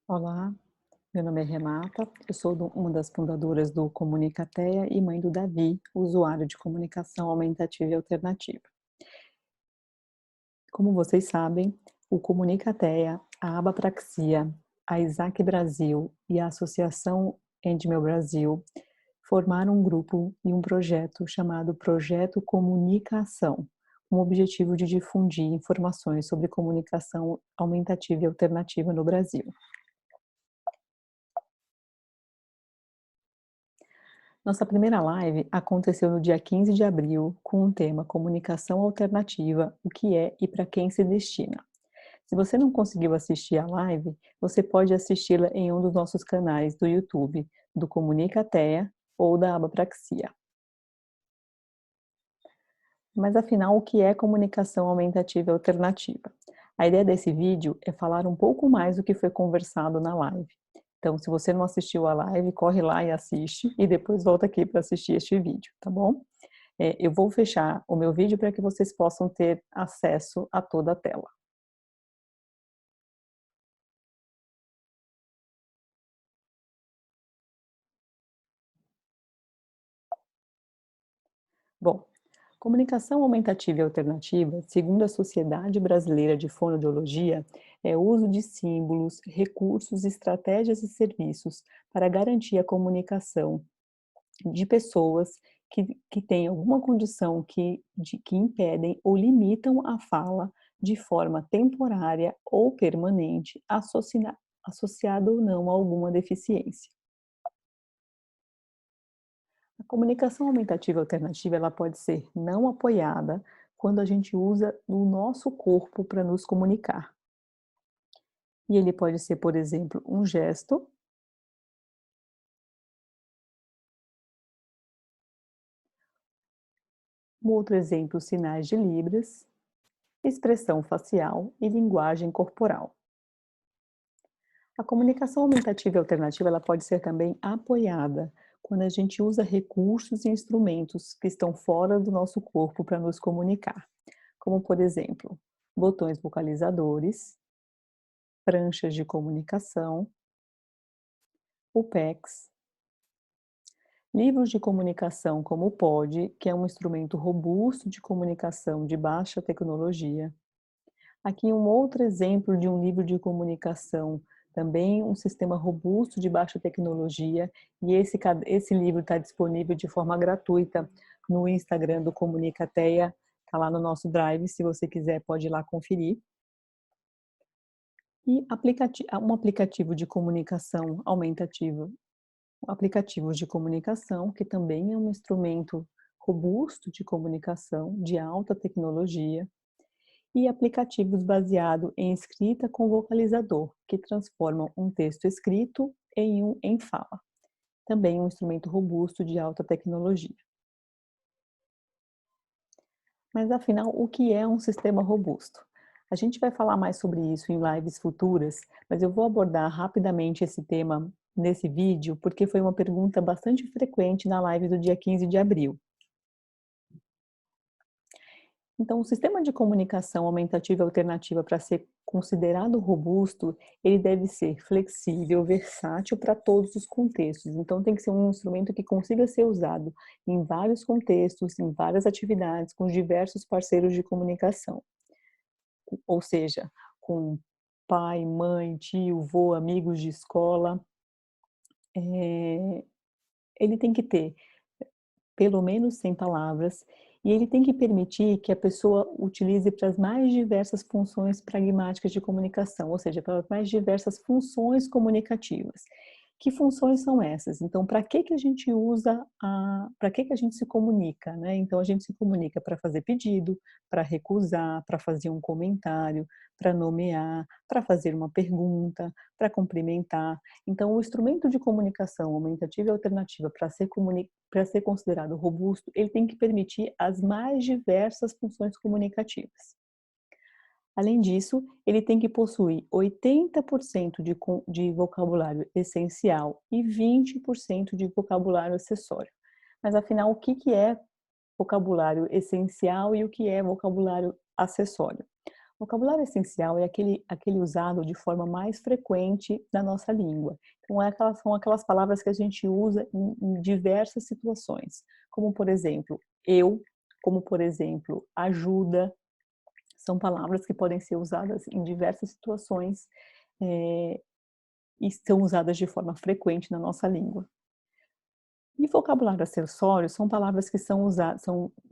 Olá, meu nome é Renata, eu sou uma das fundadoras do Comunicateia e mãe do Davi, usuário de comunicação aumentativa e alternativa. Como vocês sabem, o Comunicateia, a Abapraxia, a Isaac Brasil e a Associação Endmel Brasil formaram um grupo e um projeto chamado Projeto Comunicação, com o objetivo de difundir informações sobre comunicação aumentativa e alternativa no Brasil. Nossa primeira live aconteceu no dia 15 de abril, com o tema Comunicação Alternativa, o que é e para quem se destina. Se você não conseguiu assistir a live, você pode assisti-la em um dos nossos canais do YouTube, do Comunicateia ou da Abapraxia. Mas afinal, o que é comunicação aumentativa e alternativa? A ideia desse vídeo é falar um pouco mais do que foi conversado na live. Então, se você não assistiu a live, corre lá e assiste e depois volta aqui para assistir este vídeo, tá bom? Eu vou fechar o meu vídeo para que vocês possam ter acesso a toda a tela. Bom, comunicação aumentativa e alternativa, segundo a Sociedade Brasileira de Fonoaudiologia, é o uso de símbolos, recursos, estratégias e serviços para garantir a comunicação de pessoas que têm alguma condição que impedem ou limitam a fala de forma temporária ou permanente, associada ou não a alguma deficiência. A comunicação aumentativa alternativa, ela pode ser não apoiada quando a gente usa o nosso corpo para nos comunicar. E ele pode ser, por exemplo, um gesto, um outro exemplo, sinais de libras, expressão facial e linguagem corporal. A comunicação aumentativa e alternativa, ela pode ser também apoiada quando a gente usa recursos e instrumentos que estão fora do nosso corpo para nos comunicar, como por exemplo, botões vocalizadores, pranchas de comunicação, o PECs, livros de comunicação como o POD, que é um instrumento robusto de comunicação de baixa tecnologia. Aqui um outro exemplo de um livro de comunicação, também um sistema robusto de baixa tecnologia, e esse livro está disponível de forma gratuita no Instagram do Comunicateia, está lá no nosso Drive, se você quiser pode ir lá conferir. E um aplicativo de comunicação aumentativa, aplicativos de comunicação, que também é um instrumento robusto de comunicação de alta tecnologia, e aplicativos baseados em escrita com vocalizador, que transformam um texto escrito em fala. Também um instrumento robusto de alta tecnologia. Mas afinal, o que é um sistema robusto? A gente vai falar mais sobre isso em lives futuras, mas eu vou abordar rapidamente esse tema nesse vídeo, porque foi uma pergunta bastante frequente na live do dia 15 de abril. Então, o sistema de comunicação aumentativa e alternativa, para ser considerado robusto, ele deve ser flexível, versátil para todos os contextos. Então, tem que ser um instrumento que consiga ser usado em vários contextos, em várias atividades, com diversos parceiros de comunicação. Ou seja, com pai, mãe, tio, vô, amigos de escola. Ele tem que ter pelo menos 100 palavras, e ele tem que permitir que a pessoa utilize para as mais diversas funções pragmáticas de comunicação, ou seja, para as mais diversas funções comunicativas. Que funções são essas? Então, para que a gente usa para que a gente se comunica, né? Então, a gente se comunica para fazer pedido, para recusar, para fazer um comentário, para nomear, para fazer uma pergunta, para cumprimentar. Então, o instrumento de comunicação aumentativa e alternativa para ser considerado robusto, ele tem que permitir as mais diversas funções comunicativas. Além disso, ele tem que possuir 80% de vocabulário essencial e 20% de vocabulário acessório. Mas afinal, o que é vocabulário essencial e o que é vocabulário acessório? Vocabulário essencial é aquele usado de forma mais frequente na nossa língua. Então, são aquelas palavras que a gente usa em diversas situações, como por exemplo, eu, como por exemplo, ajuda, são palavras que podem ser usadas em diversas situações, eh, e são usadas de forma frequente na nossa língua. E vocabulário acessório são palavras que são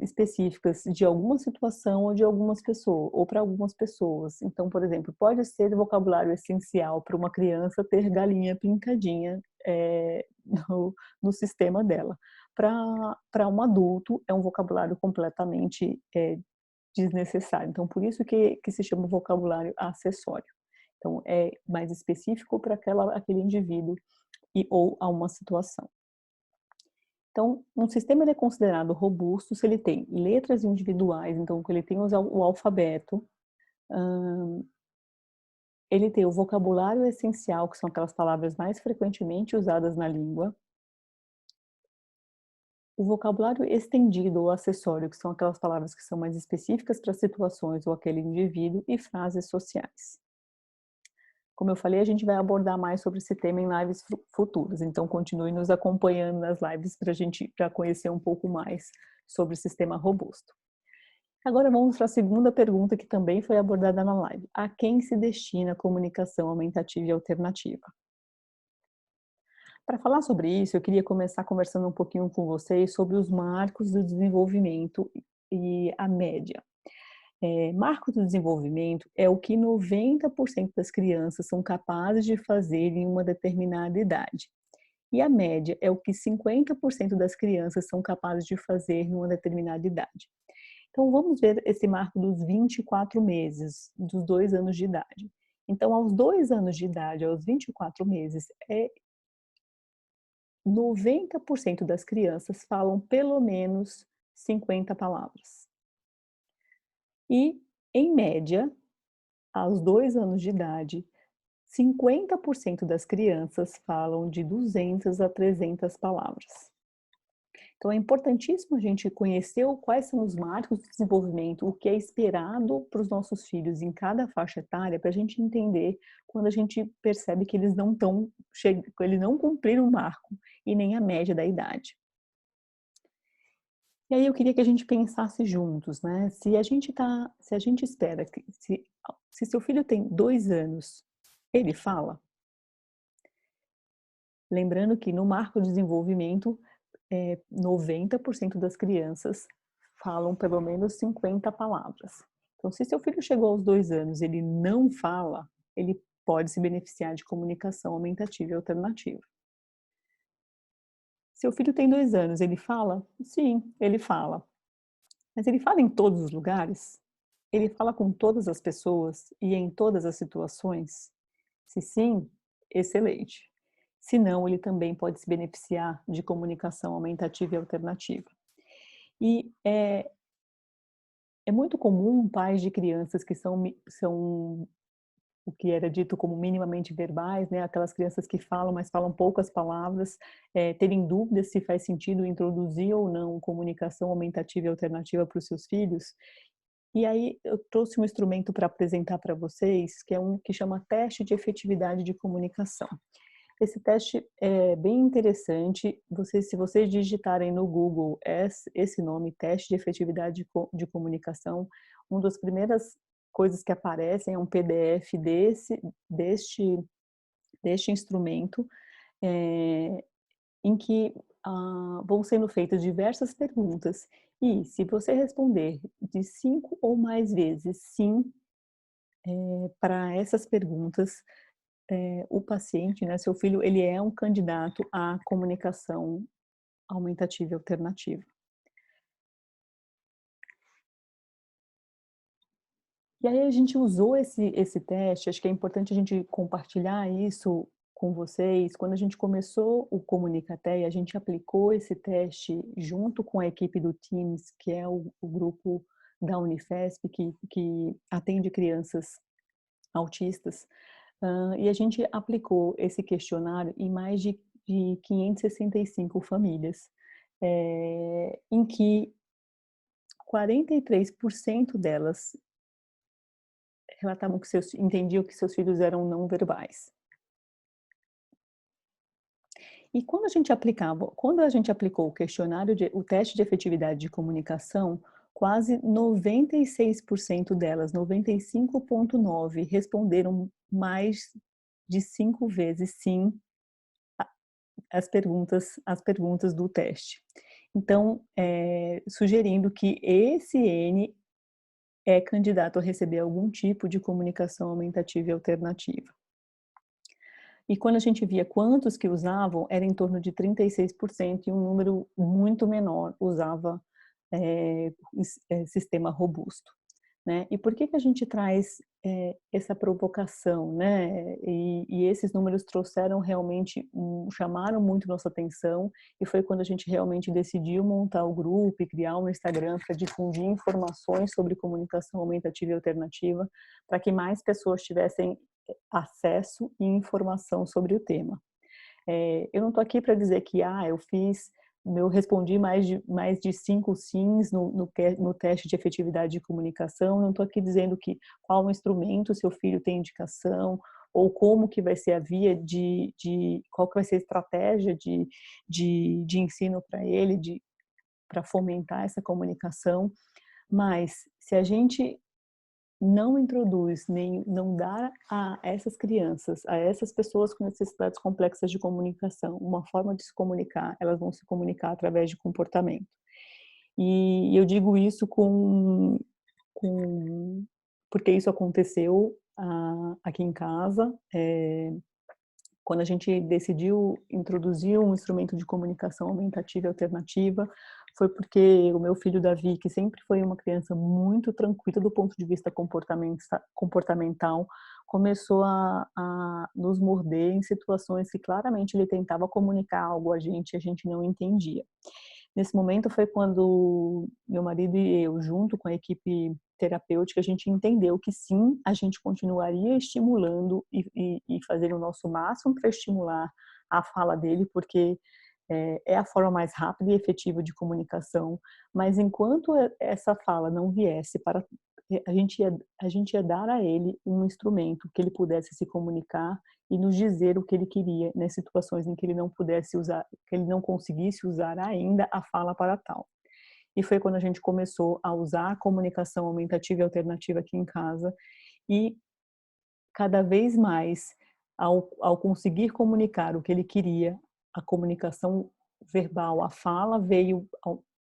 específicas de alguma situação ou de algumas pessoas ou para algumas pessoas. Então, por exemplo, pode ser vocabulário essencial para uma criança ter galinha pintadinha, no sistema dela. Para um adulto, é um vocabulário completamente, desnecessário. Então, por isso que se chama vocabulário acessório. Então, é mais específico para aquele indivíduo ou a uma situação. Então, um sistema ele é considerado robusto se ele tem letras individuais, então que ele tem o alfabeto, hã, ele tem o vocabulário essencial, que são aquelas palavras mais frequentemente usadas na língua, o vocabulário estendido ou acessório, que são aquelas palavras que são mais específicas para situações ou aquele indivíduo, e frases sociais. Como eu falei, a gente vai abordar mais sobre esse tema em lives futuras, então continue nos acompanhando nas lives para conhecer um pouco mais sobre o sistema robusto. Agora vamos para a segunda pergunta que também foi abordada na live. A quem se destina a comunicação aumentativa e alternativa? Para falar sobre isso, eu queria começar conversando um pouquinho com vocês sobre os marcos do desenvolvimento e a média. Marco do desenvolvimento é o que 90% das crianças são capazes de fazer em uma determinada idade. E a média é o que 50% das crianças são capazes de fazer em uma determinada idade. Então vamos ver esse marco dos 24 meses, dos 2 anos de idade. Então aos 2 anos de idade, aos 24 meses, 90% das crianças falam pelo menos 50 palavras. E, em média, aos 2 anos de idade, 50% das crianças falam de 200 a 300 palavras. Então é importantíssimo a gente conhecer quais são os marcos do desenvolvimento, o que é esperado para os nossos filhos em cada faixa etária, para a gente entender quando a gente percebe que eles não cumpriram o marco e nem a média da idade. E aí eu queria que a gente pensasse juntos, né, se a gente espera que se seu filho tem 2 anos, ele fala? Lembrando que no marco de desenvolvimento, 90% das crianças falam pelo menos 50 palavras. Então se seu filho chegou aos 2 anos e ele não fala, ele pode se beneficiar de comunicação aumentativa e alternativa. Seu filho tem 2 anos, ele fala? Sim, ele fala. Mas ele fala em todos os lugares? Ele fala com todas as pessoas e em todas as situações? Se sim, excelente. Se não, ele também pode se beneficiar de comunicação aumentativa e alternativa. E é muito comum pais de crianças que são o que era dito como minimamente verbais, né, aquelas crianças que falam, mas falam poucas palavras, terem dúvidas se faz sentido introduzir ou não comunicação aumentativa e alternativa para os seus filhos. E aí eu trouxe um instrumento para apresentar para vocês, que é um que chama teste de efetividade de comunicação. Esse teste é bem interessante. Se vocês digitarem no Google esse nome, teste de efetividade de comunicação, uma das primeiras coisas que aparecem é um PDF deste instrumento, eh, em que vão sendo feitas diversas perguntas. E se você responder de 5 ou mais vezes sim, para essas perguntas, o paciente, né, seu filho, ele é um candidato à comunicação aumentativa e alternativa. E aí a gente usou esse teste, acho que é importante a gente compartilhar isso com vocês. Quando a gente começou o Comunicateia, a gente aplicou esse teste junto com a equipe do Teams, que é o grupo da Unifesp que atende crianças autistas, e a gente aplicou esse questionário em mais de 565 famílias, em que 43% delas relatavam que entendiam que seus filhos eram não verbais. E quando a gente aplicou o teste de efetividade de comunicação, quase 96% delas, 95,9, responderam mais de 5 vezes sim às perguntas do teste. Então, sugerindo que esse N é candidato a receber algum tipo de comunicação aumentativa e alternativa. E quando a gente via quantos que usavam, era em torno de 36% e um número muito menor usava sistema robusto, né. E por que que a gente traz, essa provocação, né, e esses números trouxeram realmente chamaram muito nossa atenção, e foi quando a gente realmente decidiu montar o grupo e criar um Instagram para difundir informações sobre comunicação aumentativa e alternativa, para que mais pessoas tivessem acesso e informação sobre o tema. Eu não estou aqui para dizer que, eu respondi mais de 5 sims no teste de efetividade de comunicação, não estou aqui dizendo qual instrumento seu filho tem indicação, ou como que vai ser a via qual que vai ser a estratégia de ensino para ele, para fomentar essa comunicação, mas se a gente não introduz, nem não dá a essas crianças, a essas pessoas com necessidades complexas de comunicação, uma forma de se comunicar, elas vão se comunicar através de comportamento. E eu digo isso com porque isso aconteceu, aqui em casa, quando a gente decidiu introduzir um instrumento de comunicação aumentativa e alternativa, foi porque o meu filho Davi, que sempre foi uma criança muito tranquila do ponto de vista comportamental, começou a nos morder em situações que claramente ele tentava comunicar algo a gente não entendia. Nesse momento foi quando meu marido e eu, junto com a equipe terapêutica, a gente entendeu que sim, a gente continuaria estimulando e fazer o nosso máximo para estimular a fala dele, porque é a forma mais rápida e efetiva de comunicação, mas enquanto essa fala não viesse para a gente ia dar a ele um instrumento que ele pudesse se comunicar e nos dizer o que ele queria nas situações em que ele não pudesse usar, que ele não conseguisse usar ainda a fala para tal. E foi quando a gente começou a usar a comunicação aumentativa e alternativa aqui em casa, e cada vez mais, ao conseguir comunicar o que ele queria, a comunicação verbal, a fala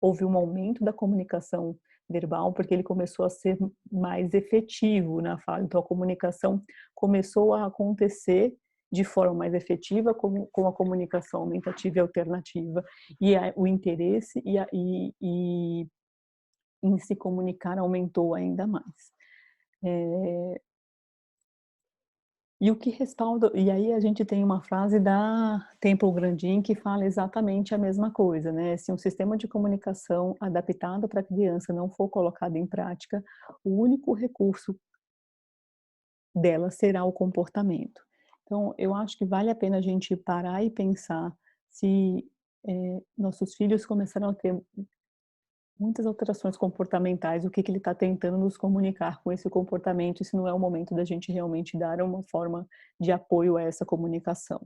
houve um aumento da comunicação verbal, porque ele começou a ser mais efetivo na fala. Então a comunicação começou a acontecer de forma mais efetiva com a comunicação aumentativa e alternativa, e o interesse em se comunicar aumentou ainda mais. Eh E o que respalda, e aí a gente tem uma frase da Temple Grandin que fala exatamente a mesma coisa, né, se um sistema de comunicação adaptado para a criança não for colocado em prática, o único recurso dela será o comportamento. Então eu acho que vale a pena a gente parar e pensar se, nossos filhos começaram a ter muitas alterações comportamentais, o que que ele está tentando nos comunicar com esse comportamento, e se não é o momento da gente realmente dar uma forma de apoio a essa comunicação.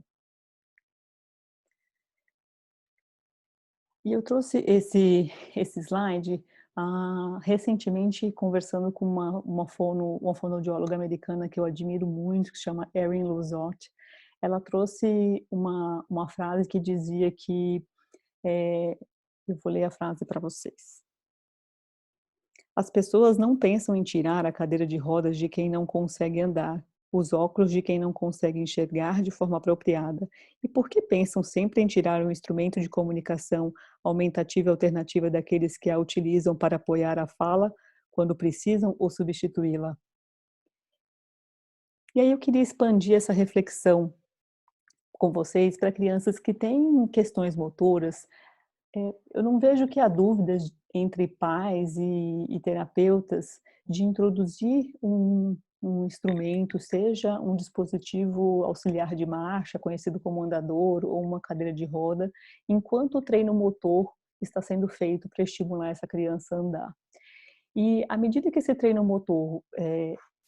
E eu trouxe esse slide, recentemente conversando com uma fonoaudióloga americana que eu admiro muito, que se chama Erin Luzotti. Ela trouxe uma frase que dizia que, eu vou ler a frase para vocês. As pessoas não pensam em tirar a cadeira de rodas de quem não consegue andar, os óculos de quem não consegue enxergar de forma apropriada. E por que pensam sempre em tirar um instrumento de comunicação aumentativa e alternativa daqueles que a utilizam para apoiar a fala quando precisam ou substituí-la? E aí eu queria expandir essa reflexão com vocês para crianças que têm questões motoras. Eu não vejo que há dúvidas entre pais e terapeutas de introduzir um instrumento, seja um dispositivo auxiliar de marcha, conhecido como andador, ou uma cadeira de roda, enquanto o treino motor está sendo feito para estimular essa criança a andar. E à medida que esse treino motor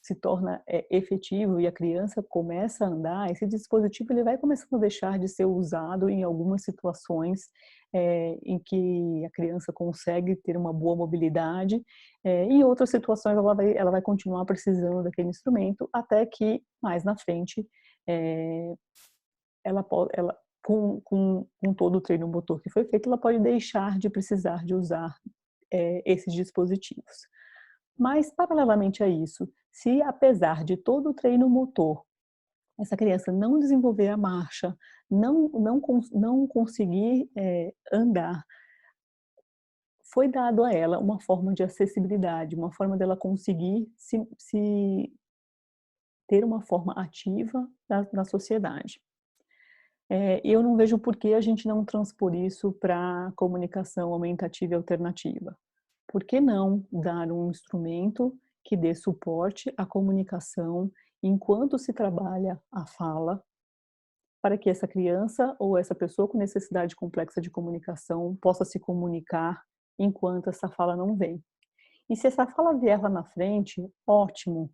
se torna efetivo e a criança começa a andar, esse dispositivo ele vai começando a deixar de ser usado em algumas situações em que a criança consegue ter uma boa mobilidade, em outras situações ela vai continuar precisando daquele instrumento, até que mais na frente ela com todo o treino motor que foi feito, ela pode deixar de precisar de usar esses dispositivos. Mas, paralelamente a isso, se apesar de todo o treino motor, essa criança não desenvolver a marcha, não conseguir andar, foi dado a ela uma forma de acessibilidade, uma forma dela conseguir se ter uma forma ativa na sociedade. Eu não vejo por que a gente não transpor isso pra comunicação aumentativa e alternativa. Por que não dar um instrumento que dê suporte à comunicação enquanto se trabalha a fala, para que essa criança ou essa pessoa com necessidade complexa de comunicação possa se comunicar enquanto essa fala não vem. E se essa fala vier lá na frente, ótimo,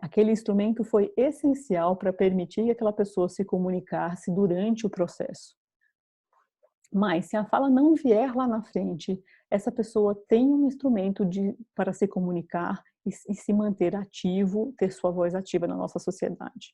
aquele instrumento foi essencial para permitir que aquela pessoa se comunicasse durante o processo. Mas se a fala não vier lá na frente, essa pessoa tem um instrumento para se comunicar e se manter ativo, ter sua voz ativa na nossa sociedade.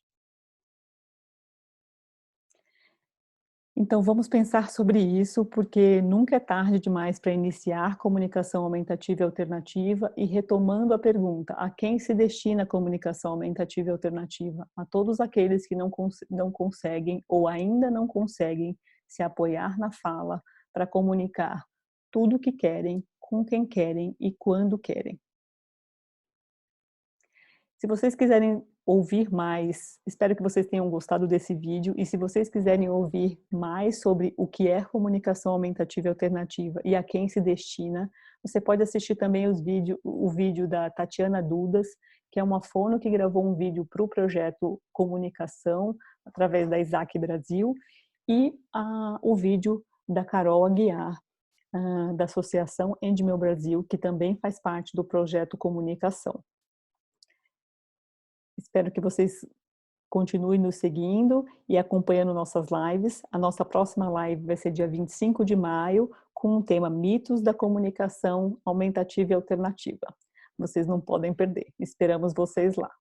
Então vamos pensar sobre isso, porque nunca é tarde demais para iniciar comunicação aumentativa e alternativa e retomando a pergunta, a quem se destina a comunicação aumentativa e alternativa? A todos aqueles que não conseguem ou ainda não conseguem se apoiar na fala para comunicar tudo o que querem, com quem querem e quando querem. Se vocês quiserem ouvir mais, espero que vocês tenham gostado desse vídeo e se vocês quiserem ouvir mais sobre o que é comunicação aumentativa e alternativa e a quem se destina, você pode assistir também o vídeo da Tatiana Dudas, que é uma fono que gravou um vídeo para o projeto Comunicação, através da Isaac Brasil, e o vídeo da Carol Aguiar, da Associação Endmel Brasil, que também faz parte do projeto Comunicação. Espero que vocês continuem nos seguindo e acompanhando nossas lives. A nossa próxima live vai ser dia 25 de maio, com o tema Mitos da Comunicação Aumentativa e Alternativa. Vocês não podem perder. Esperamos vocês lá.